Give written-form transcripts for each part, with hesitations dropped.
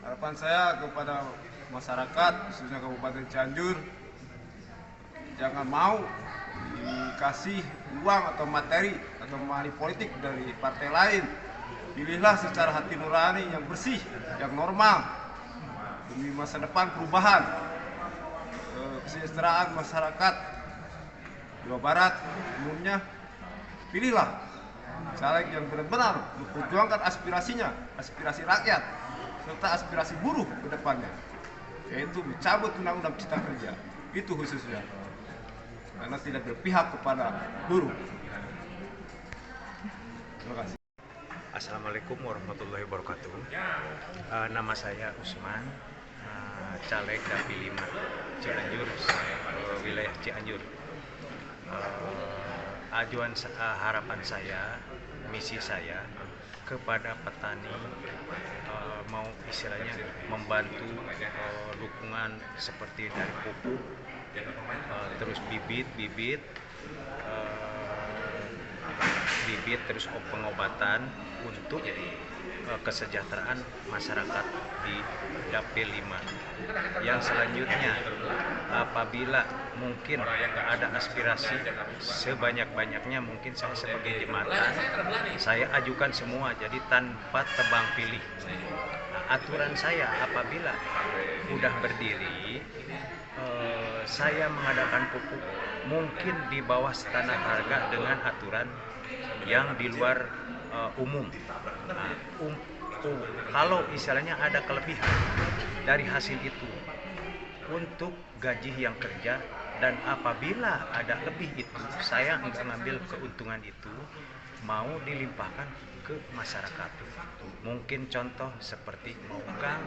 Harapan saya kepada masyarakat, khususnya Kabupaten Cianjur, jangan mau dikasih uang atau materi atau money politik dari partai lain. Pilihlah secara hati nurani yang bersih, yang normal, demi masa depan perubahan, kesejahteraan masyarakat Jawa Barat umumnya. Pilihlah caleg yang benar-benar memperjuangkan aspirasinya, aspirasi rakyat, serta aspirasi buruh ke depannya, yaitu mencabut undang-undang Cipta Kerja. Itu khususnya, karena tidak berpihak kepada buruh. Terima kasih. Assalamualaikum warahmatullahi wabarakatuh. Nama saya Usman, caleg Dapil 5 Cianjur, wilayah Cianjur. Harapan saya, misi saya kepada petani, mau istilahnya membantu dukungan seperti dari pupuk, terus bibit, terus pengobatan untuk kesejahteraan masyarakat di Dapil 5. Yang selanjutnya, apabila mungkin ada aspirasi sebanyak-banyaknya, mungkin saya sebagai jembatan, saya ajukan semua, jadi tanpa tebang pilih. Aturan saya apabila udah berdiri, saya mengadakan pupuk mungkin di bawah standar harga dengan aturan yang di luar umum. Kalau istilahnya ada kelebihan dari hasil itu untuk gaji yang kerja, dan apabila ada lebih itu, saya enggak ngambil keuntungan itu, mau dilimpahkan ke masyarakat. Mungkin contoh seperti mau gang,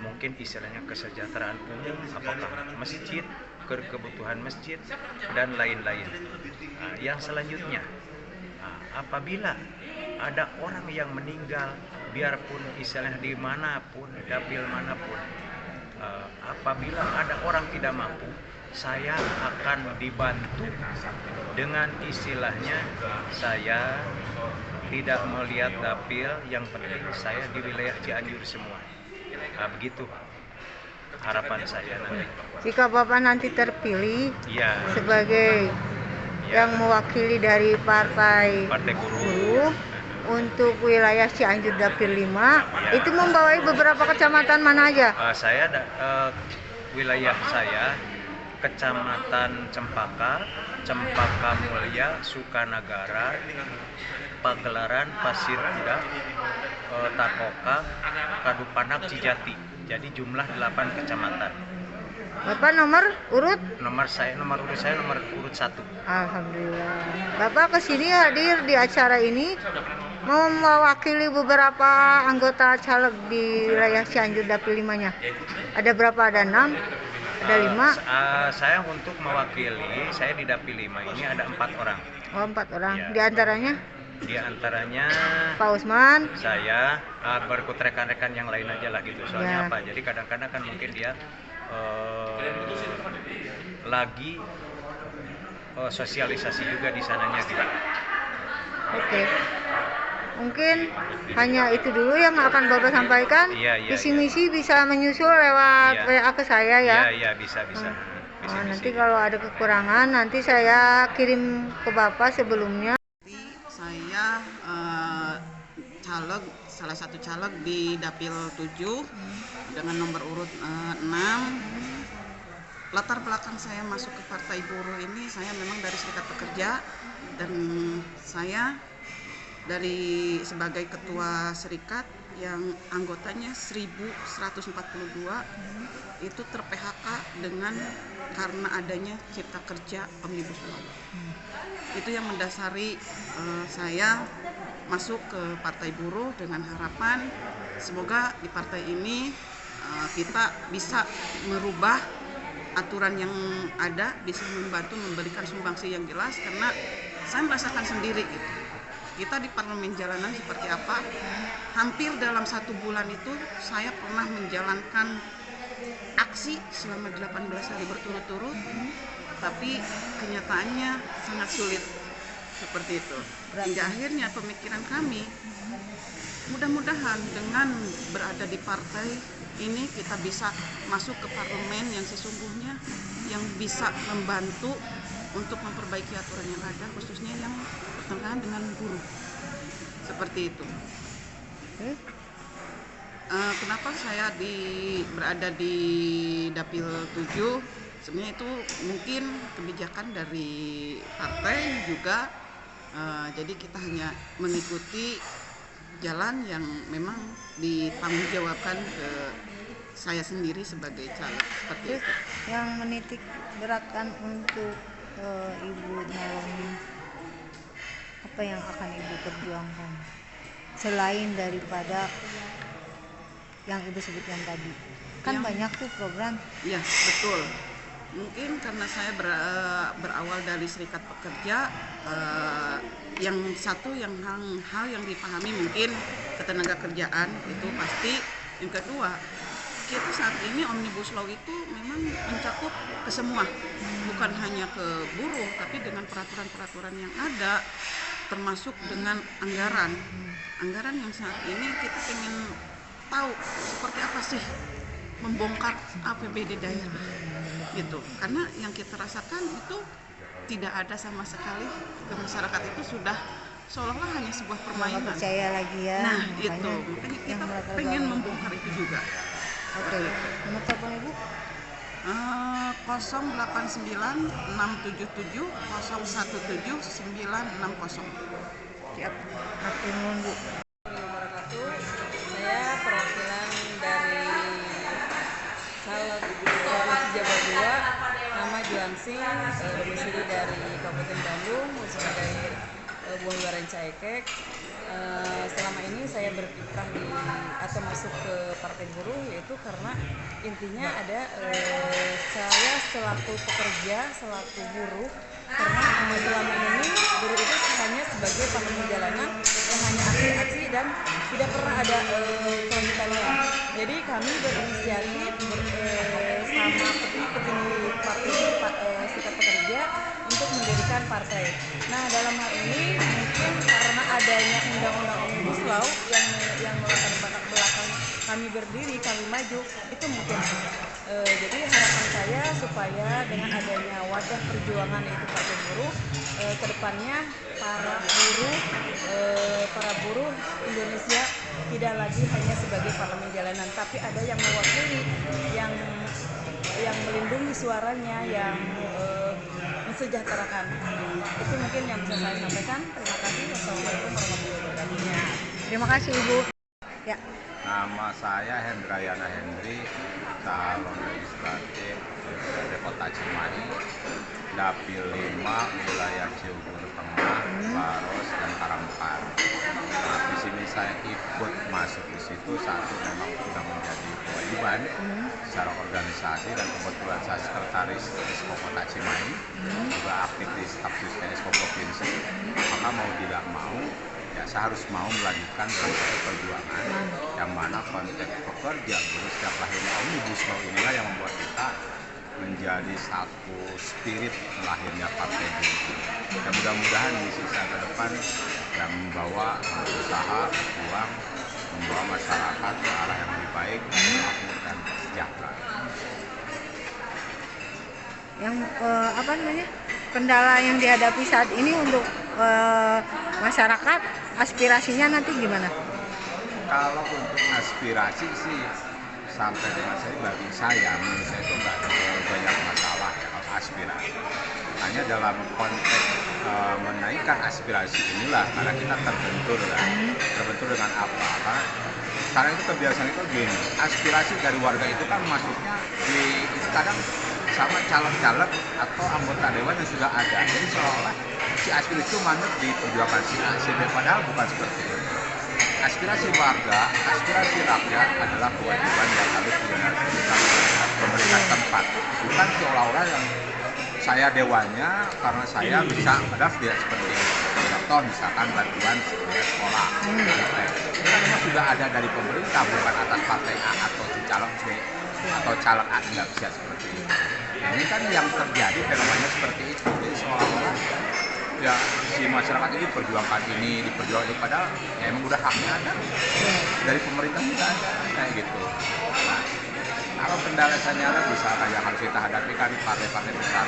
mungkin istilahnya kesejahteraan umum, apakah masjid, kebutuhan masjid, dan lain-lain. Yang selanjutnya, apabila ada orang yang meninggal, biarpun istilahnya dimanapun, dapil manapun, apabila ada orang tidak mampu, saya akan dibantu dengan istilahnya, saya tidak melihat dapil, yang penting saya di wilayah Cianjur semua. Begitu harapan saya nanti. Jika Bapak nanti terpilih sebagai yang mewakili dari partai buruh untuk wilayah Cianjur Dapil 5, itu membawai beberapa kecamatan mana aja? Wilayah saya Kecamatan Cempaka Mulya, Sukanagara, Pagelaran, Pasir Kuda, Takoka, Kadupanak, Cijati. Jadi jumlah 8 kecamatan. Bapak nomor urut? Nomor urut saya nomor urut 1. Alhamdulillah. Bapak kesini hadir di acara ini mau mewakili beberapa anggota caleg di wilayah Cianjur Dapil 5-nya. Ada berapa? Ada 6? Ada 5? Saya untuk mewakili, saya di Dapil 5 ini ada 4 orang. Oh, 4 orang. Ya. Di antaranya Pak Usman, saya, berikut rekan-rekan yang lain aja lah gitu. Soalnya ya. apa? Jadi kadang-kadang kan mungkin dia lagi sosialisasi juga di sananya gitu. Oke. Mungkin hanya itu dulu yang akan Bapak sampaikan. Visi misi bisa menyusul lewat WA ke saya ya. Iya, bisa. Nanti kalau ada kekurangan nanti saya kirim ke Bapak sebelumnya. Saya salah satu caleg di Dapil 7 dengan nomor urut 6. Latar belakang saya masuk ke Partai Buruh ini, saya memang dari Serikat Pekerja, dan saya sebagai ketua serikat yang anggotanya 1142 itu ter-PHK karena adanya Cipta Kerja Omnibus Law. Itu yang mendasari saya masuk ke Partai Buruh dengan harapan semoga di partai ini kita bisa merubah aturan yang ada, bisa membantu memberikan sumbangsi yang jelas, karena saya merasakan sendiri gitu. Kita di parlemen jalanan seperti apa, hampir dalam 1 bulan itu saya pernah menjalankan aksi selama 18 hari berturut-turut, tapi kenyataannya sangat sulit seperti itu. Hingga akhirnya pemikiran kami, mudah-mudahan dengan berada di partai ini kita bisa masuk ke parlemen yang sesungguhnya, yang bisa membantu untuk memperbaiki aturan yang ada, khususnya yang bertentangan dengan buruh. Seperti itu. Kenapa saya berada di Dapil 7? Sebenarnya itu mungkin kebijakan dari partai juga. Jadi kita hanya mengikuti jalan yang memang ditanggungjawabkan ke saya sendiri sebagai caleg. Seperti Terus itu. yang menitik beratkan untuk Ibu Naomi, apa yang akan Ibu perjuangkan selain daripada yang Ibu sebutkan tadi? Kan banyak tuh program. Ya, betul. Mungkin karena saya berawal dari serikat pekerja, yang satu hal yang dipahami mungkin ketenaga kerjaan itu pasti. Yang kedua, kita saat ini Omnibus Law itu memang mencakup ke semua, bukan hanya ke buruh, tapi dengan peraturan-peraturan yang ada, termasuk dengan anggaran yang saat ini kita ingin tahu seperti apa sih membongkar APBD daerah gitu, karena yang kita rasakan itu tidak ada sama sekali ke masyarakat, itu sudah seolah-olah hanya sebuah Nggak permainan. percaya lagi ya. Nah makanya itu, makanya yang kita mereka pengen bangun. membongkar itu juga. Oke, nomor telepon Ibu? 089 677 017 960. Siap. Matur nuwun, Bu. Saya perwakilan dari caleg Provinsi Jawa II, nama Juansing, domisili dari Kabupaten Bandung, khususnya dari Buah Baren Caekek. Selama ini saya berkiprah atau masuk ke Partai Buruh, yaitu karena intinya ada saya selaku pekerja, selaku buruh, karena selama ini buruh itu hanya sebagai pengemudi jalanan yang hanya aksi-aksi dan tidak pernah ada kelanjutannya. Jadi kami berinisiatif sama petinggi partai serikat pekerja untuk mendirikan partai. Nah, dalam hal ini mungkin karena adanya undang-undang Omnibus Law yang melatar belakang kami berdiri, kami maju, itu mungkin. Jadi harapan saya supaya dengan adanya wadah perjuangan yaitu Partai Buruh, kedepannya para buruh Indonesia tidak lagi hanya sebagai parlemen jalanan, tapi ada yang mewakili, yang melindungi suaranya, yang mensejahterakan. Itu mungkin yang bisa saya sampaikan. Terima kasih. Wassalamualaikum warahmatullahi wabarakatuh. Terima kasih, Ibu. Ya. Nama saya Hendrayana Hendri, calon legislatif dari Kota Cimahi, Dapil 5, wilayah Ciugur Tengah, Baros, dan Karangkar. Nah, di sini saya ikut masuk di situ, satu memang sudah menjadi kewajiban secara organisasi, dan kebetulan saya sekretaris Esko Kota Cimahi, juga aktif di staf sus Esko Provinsi. Maka mau tidak mau, ya saya harus mau melanjutkan satu perjuangan yang mana konteks pekerja buruh sejak lahirnya Omnibus Law inilah yang membuat kita menjadi satu spirit lahirnya Partai Buruh. Dan mudah-mudahan misi saya ke depan yang membawa usaha, uang, membawa masyarakat ke arah yang lebih baik, makmur dan sejahtera. Yang kendala yang dihadapi saat ini untuk masyarakat, aspirasinya nanti gimana? Kalau untuk aspirasi sih sampai dengan menurut saya itu nggak terlalu banyak masalah ya kalau aspirasi. Hanya dalam konteks menaikkan aspirasi inilah karena kita terbentur dengan apa? Karena itu kebiasaan itu gini, aspirasi dari warga itu kan masuknya di kadang sama caleg-caleg atau anggota dewan yang sudah ada. Jadi seolah si aspirasi itu mandek diperjuangkan si A, si B, padahal bukan seperti itu. Aspirasi warga, aspirasi rakyat adalah kewajiban yang harus dilakukan pemerintah tempat. Bukan seolah-olah yang saya dewannya karena saya bisa, padahal tidak seperti itu. Contoh misalkan bantuan sekolah. Itu kan memang sudah ada dari pemerintah, bukan atas partai A atau si calon B. atau caleg nggak bisa seperti itu. Nah, ini kan yang terjadi fenomena seperti itu. Jadi seolah-olah ya si masyarakat ini diperjuangkan padahal ya emang udah haknya ada dari pemerintah juga ada kayak gitu. Nah, kalau pendalasannya bisa yang harus kita hadapi kan partai-partai besar,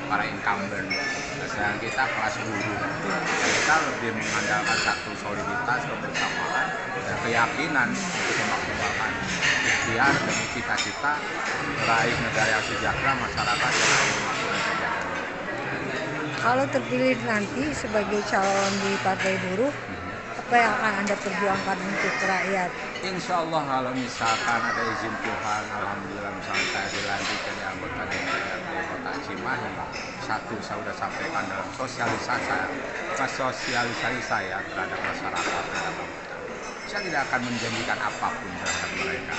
para incumbent. Sedangkan kita kelas buruh, kita lebih mengandalkan satu soliditas, kebersamaan, dan keyakinan untuk memaksimalkan ikhtiar demi cita-cita meraih negara yang sejahtera, masyarakat yang makmur dan sejahtera. Kalau terpilih nanti sebagai calon di Partai Buruh, apa yang akan Anda perjuangkan untuk rakyat? Insya Allah kalau misalkan ada izin Tuhan, alhamdulillah misalnya saya dilantik jadi anggota DPRD Kota Cimahi, satu saya sudah sampaikan dalam sosialisasi saya terhadap masyarakat, saya tidak akan menjanjikan apapun terhadap mereka,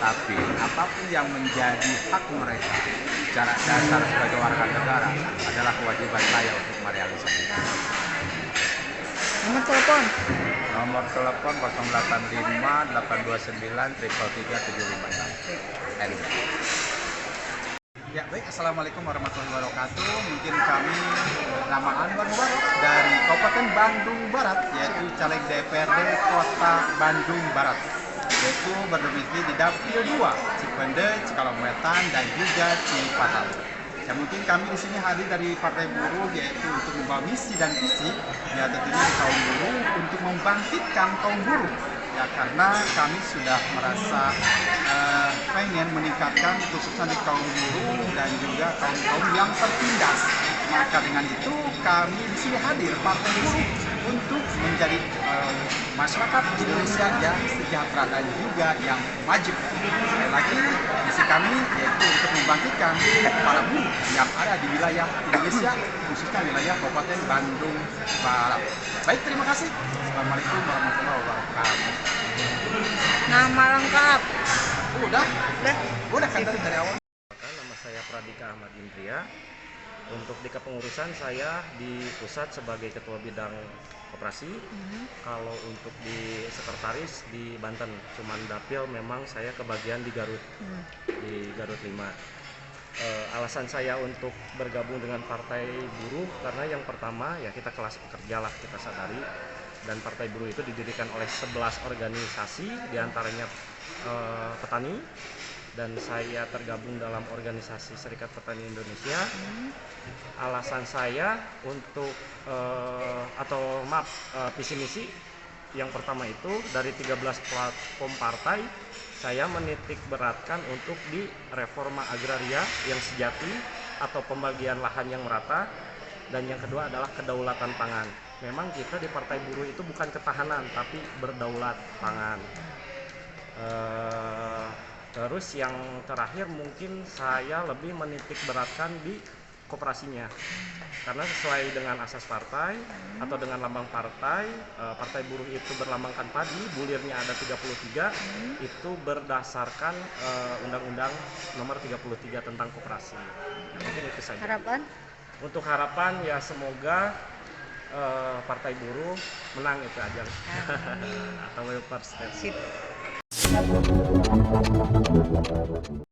tapi apapun yang menjadi hak mereka secara dasar sebagai warga negara adalah kewajiban saya untuk merealisasikan. Nomor telepon? Nomor telepon 085 829 333 756. Ya baik, Assalamualaikum warahmatullahi wabarakatuh. Mungkin kami nama Anwar Mubarok dari Kabupaten Bandung Barat, yaitu caleg DPRD Kota Bandung Barat, yaitu berdomisili di Dapil 2, Cipende, Cikalong Wetan, dan juga Cipatat. Ya mungkin kami di sini hadir dari Partai Buruh, yaitu untuk membawa misi dan visi ya tentunya kaum buruh untuk membangkitkan kaum buruh. Ya karena kami sudah merasa pengen meningkatkan khususnya di kaum buruh dan juga kaum yang tertindas. Maka dengan itu kami di sini hadir Partai Buruh untuk menjadi masyarakat Indonesia yang sejahtera dan juga yang maju. Sekali lagi misi kami yaitu untuk membangkitkan para buruh yang ada di wilayah Indonesia, khususnya wilayah Kabupaten Bandung Barat. Baik, terima kasih. Assalamualaikum warahmatullahi wabarakatuh. Nama lengkap? Udah kan dari awal. Nama saya Pradika Ahmad Indria. Untuk di kepengurusan saya di pusat sebagai ketua bidang koperasi. Kalau untuk di sekretaris di Banten, cuman dapil memang saya kebagian di Garut, di Garut 5. Alasan saya untuk bergabung dengan Partai Buruh karena yang pertama ya kita kelas pekerja lah, kita sadari, dan Partai Buruh itu didirikan oleh 11 organisasi, diantaranya petani, dan saya tergabung dalam organisasi Serikat Petani Indonesia. Alasan saya untuk visi misi yang pertama itu dari 13 platform partai saya menitik beratkan untuk di reforma agraria yang sejati atau pembagian lahan yang merata, dan yang kedua adalah kedaulatan pangan. Memang kita di Partai Buruh itu bukan ketahanan tapi berdaulat pangan. Terus yang terakhir mungkin saya lebih menitik beratkan di koperasinya, karena sesuai dengan asas partai atau dengan lambang partai, Partai Buruh itu berlambangkan padi, bulirnya ada 33, itu berdasarkan Undang-Undang Nomor 33 tentang koperasi. Mungkin itu saja. Harapan? Untuk harapan ya semoga Partai Buruh menang itu aja. Atau first step.